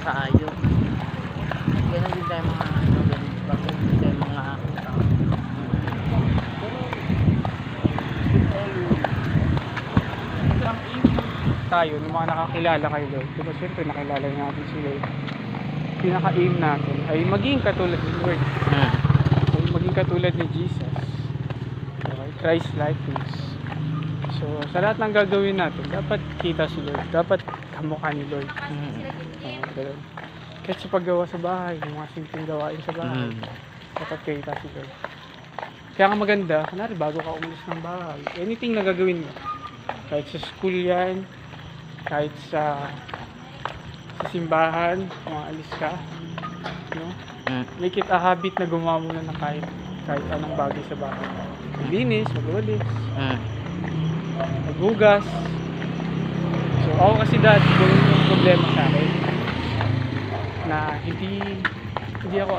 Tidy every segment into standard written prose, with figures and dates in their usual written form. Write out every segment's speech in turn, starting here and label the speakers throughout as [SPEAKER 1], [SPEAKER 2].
[SPEAKER 1] tayo. Ganun din tayo mga ano, ganun din tayo mga
[SPEAKER 2] tayo ng mga nakakilala kay Lord. Diba siyempre nakilala natin si Lord. Pinaka-aim natin ay maging katulad ni Lord. Ay maging katulad ni Jesus. Okay? Christ likeness. So sa lahat ng gagawin natin, dapat kita si Lord. Dapat kamukha ni Lord. Ganun. Kahit sa paggawa sa bahay, yung mga simpleng gawain sa bahay, dapat kita si Lord. Kaya nga maganda, kunwari bago ka umalis ng bahay, anything na gagawin mo, kahit sa school yan, kahit sa simbahan, kung alis ka, no? Make it a habit na gumawa mo na ng kahit anong bagay sa bahay. Maglinis, magwalis, maghugas. So ako kasi dati, ganun yung problema sa akin. Na hindi ako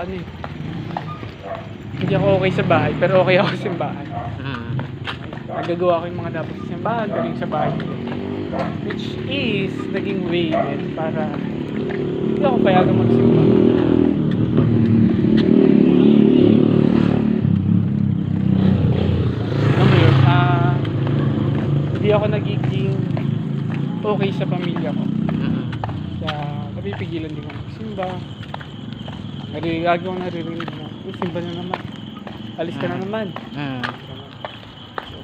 [SPEAKER 2] hindi ako okay sa bahay, pero okay ako sa simbahan. Nagagawa ko yung mga dapat sa simbahan, galing sa bahay. Which is naging way din para hindi ako payagang magsimba. Hindi ako nagiging okay sa pamilya ko. Kaya napipigilan din ako magsimba. Naririnig mo, simba na naman. Alis ka na naman. So,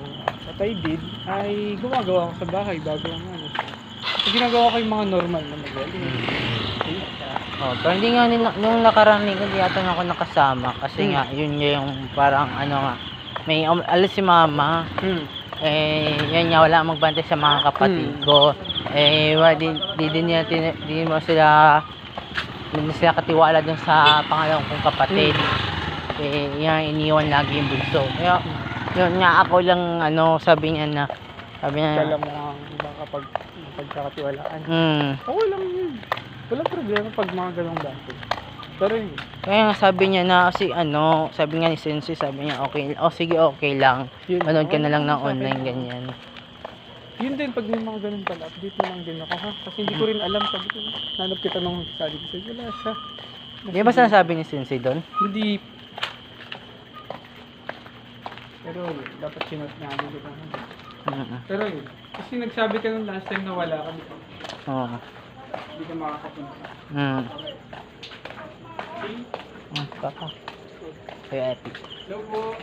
[SPEAKER 2] what I did ay gumagawa ko sa bahay bago ang ano. So, ginagawa ko yung mga normal na magaling.
[SPEAKER 1] Pero hindi nga nung nakaraan ko yata ako nakasama kasi nga yun yung parang ano nga may alis si mama. Yan nga wala magbantay sa mga kapatid ko. Di mo sila katiwala dun sa pangalawang kong kapatid. Yan iniwan lagi yung bunso. Kaya yun nga ako lang sabi niya
[SPEAKER 2] Kala mo ang iba kapag pagkakatiwalaan. Okay lang yun. Walang problema pag mga ganong bagay. Pero yun.
[SPEAKER 1] Kaya nga sabi niya na sabi nga ni Sensei, sabi niya okay, sige okay lang. Manood ka na lang ng online ganyan.
[SPEAKER 2] Yun din pag may mga ganun pala, update na lang din ako ha. Kasi hindi ko rin alam, sabi ko, nanap kita nung sabi ko sa'yo, wala siya.
[SPEAKER 1] Di ba sinasabi ni Sensei doon?
[SPEAKER 2] Hindi. Pero dapat sinot na ano diba? Pero yun, kasi nagsabi ka nung last time na wala ka dito.
[SPEAKER 1] Oo.
[SPEAKER 2] Hindi ka makakapunta.
[SPEAKER 1] Papa. Kaya epic.
[SPEAKER 2] Hello po.